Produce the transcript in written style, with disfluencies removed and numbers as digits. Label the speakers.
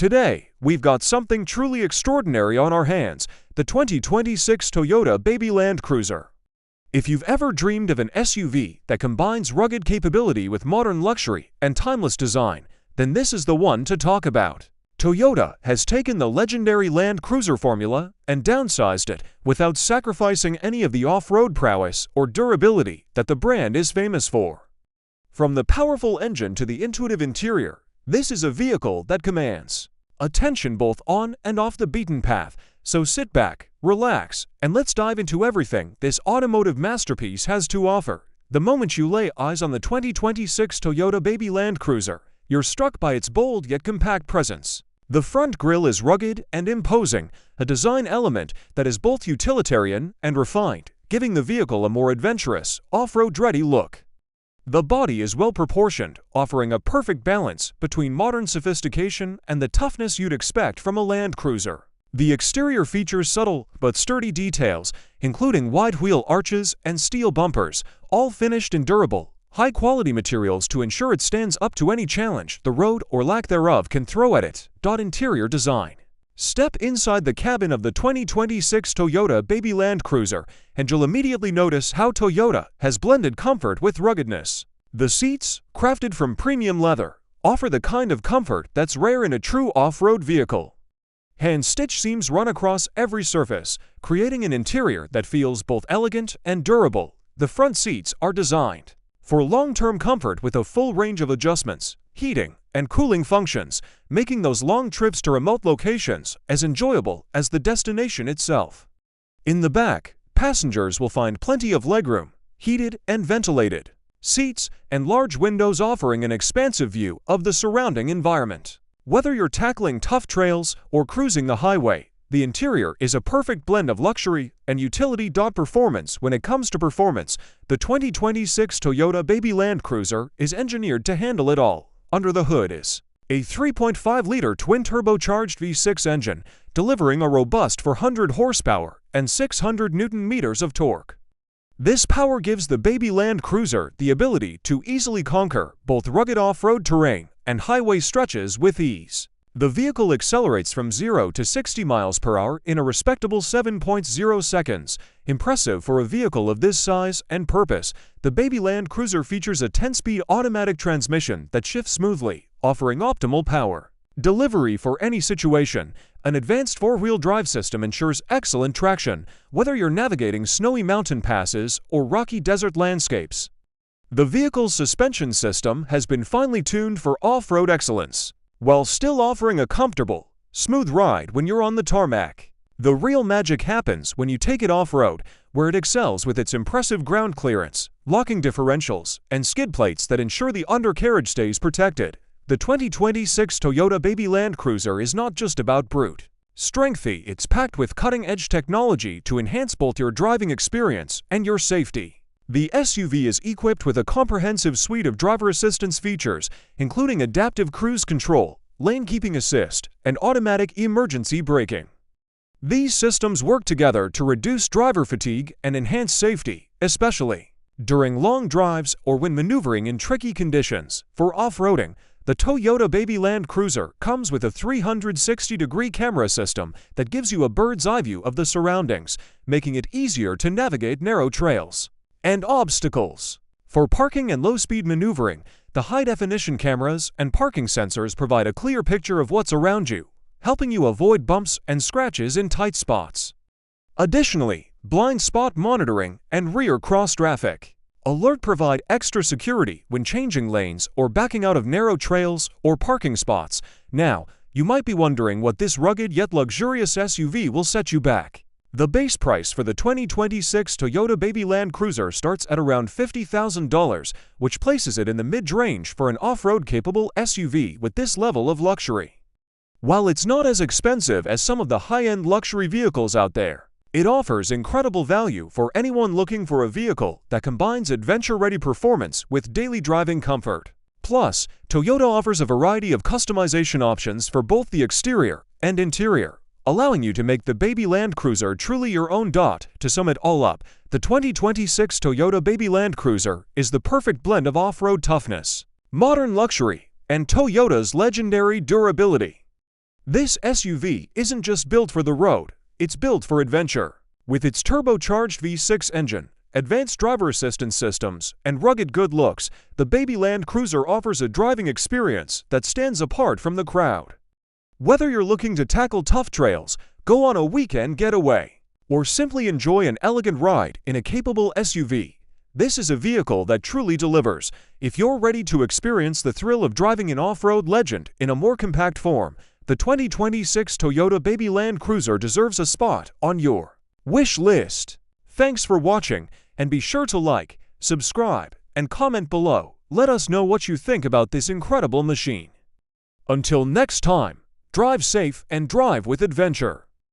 Speaker 1: Today, we've got something truly extraordinary on our hands, the 2026 Toyota Baby Land Cruiser. If you've ever dreamed of an SUV that combines rugged capability with modern luxury and timeless design, then this is the one to talk about. Toyota has taken the legendary Land Cruiser formula and downsized it without sacrificing any of the off-road prowess or durability that the brand is famous for. From the powerful engine to the intuitive interior, this is a vehicle that commands attention both on and off the beaten path, so sit back, relax, and let's dive into everything this automotive masterpiece has to offer. The moment you lay eyes on the 2026 Toyota Baby Land Cruiser, you're struck by its bold yet compact presence. The front grille is rugged and imposing, a design element that is both utilitarian and refined, giving the vehicle a more adventurous, off-road-ready look. The body is well-proportioned, offering a perfect balance between modern sophistication and the toughness you'd expect from a Land Cruiser. The exterior features subtle but sturdy details, including wide wheel arches and steel bumpers, all finished in durable, high-quality materials to ensure it stands up to any challenge the road or lack thereof can throw at it. Interior design. Step inside the cabin of the 2026 Toyota Baby Land Cruiser, and you'll immediately notice how Toyota has blended comfort with ruggedness. The seats, crafted from premium leather, offer the kind of comfort that's rare in a true off-road vehicle. Hand-stitch seams run across every surface, creating an interior that feels both elegant and durable. The front seats are designed for long-term comfort with a full range of adjustments, heating, and cooling functions, making those long trips to remote locations as enjoyable as the destination itself. In the back, passengers will find plenty of legroom, heated and ventilated seats, and large windows offering an expansive view of the surrounding environment. Whether you're tackling tough trails or cruising the highway, the interior is a perfect blend of luxury and utility. Performance. When it comes to performance, the 2026 Toyota Baby Land Cruiser is engineered to handle it all. Under the hood is a 3.5-liter twin-turbocharged V6 engine, delivering a robust 400 horsepower and 600 Newton-meters of torque. This power gives the Baby Land Cruiser the ability to easily conquer both rugged off-road terrain and highway stretches with ease. The vehicle accelerates from 0 to 60 miles per hour in a respectable 7.0 seconds. Impressive for a vehicle of this size and purpose, the Baby Land Cruiser features a 10-speed automatic transmission that shifts smoothly, offering optimal power delivery for any situation. An advanced four-wheel drive system ensures excellent traction, whether you're navigating snowy mountain passes or rocky desert landscapes. The vehicle's suspension system has been finely tuned for off-road excellence, while still offering a comfortable, smooth ride when you're on the tarmac. The real magic happens when you take it off-road, where it excels with its impressive ground clearance, locking differentials, and skid plates that ensure the undercarriage stays protected. The 2026 Toyota Baby Land Cruiser is not just about brute strength, it's packed with cutting-edge technology to enhance both your driving experience and your safety. The SUV is equipped with a comprehensive suite of driver assistance features, including adaptive cruise control, lane keeping assist, and automatic emergency braking. These systems work together to reduce driver fatigue and enhance safety, especially during long drives or when maneuvering in tricky conditions. For off-roading, the Toyota Baby Land Cruiser comes with a 360-degree camera system that gives you a bird's-eye view of the surroundings, making it easier to navigate narrow trails and obstacles. For parking and low-speed maneuvering, the high-definition cameras and parking sensors provide a clear picture of what's around you, helping you avoid bumps and scratches in tight spots. Additionally, blind spot monitoring and rear cross-traffic alert provide extra security when changing lanes or backing out of narrow trails or parking spots. Now, you might be wondering what this rugged yet luxurious SUV will set you back. The base price for the 2026 Toyota Baby Land Cruiser starts at around $50,000, which places it in the mid-range for an off-road capable SUV with this level of luxury. While it's not as expensive as some of the high-end luxury vehicles out there, it offers incredible value for anyone looking for a vehicle that combines adventure-ready performance with daily driving comfort. Plus, Toyota offers a variety of customization options for both the exterior and interior, allowing you to make the Baby Land Cruiser truly your own. To sum it all up, the 2026 Toyota Baby Land Cruiser is the perfect blend of off-road toughness, modern luxury, and Toyota's legendary durability. This SUV isn't just built for the road, it's built for adventure. With its turbocharged V6 engine, advanced driver assistance systems, and rugged good looks, the Baby Land Cruiser offers a driving experience that stands apart from the crowd. Whether you're looking to tackle tough trails, go on a weekend getaway, or simply enjoy an elegant ride in a capable SUV, this is a vehicle that truly delivers. If you're ready to experience the thrill of driving an off-road legend in a more compact form, the 2026 Toyota Baby Land Cruiser deserves a spot on your wish list. Thanks for watching, and be sure to like, subscribe, and comment below. Let us know what you think about this incredible machine. Until next time, drive safe and drive with adventure.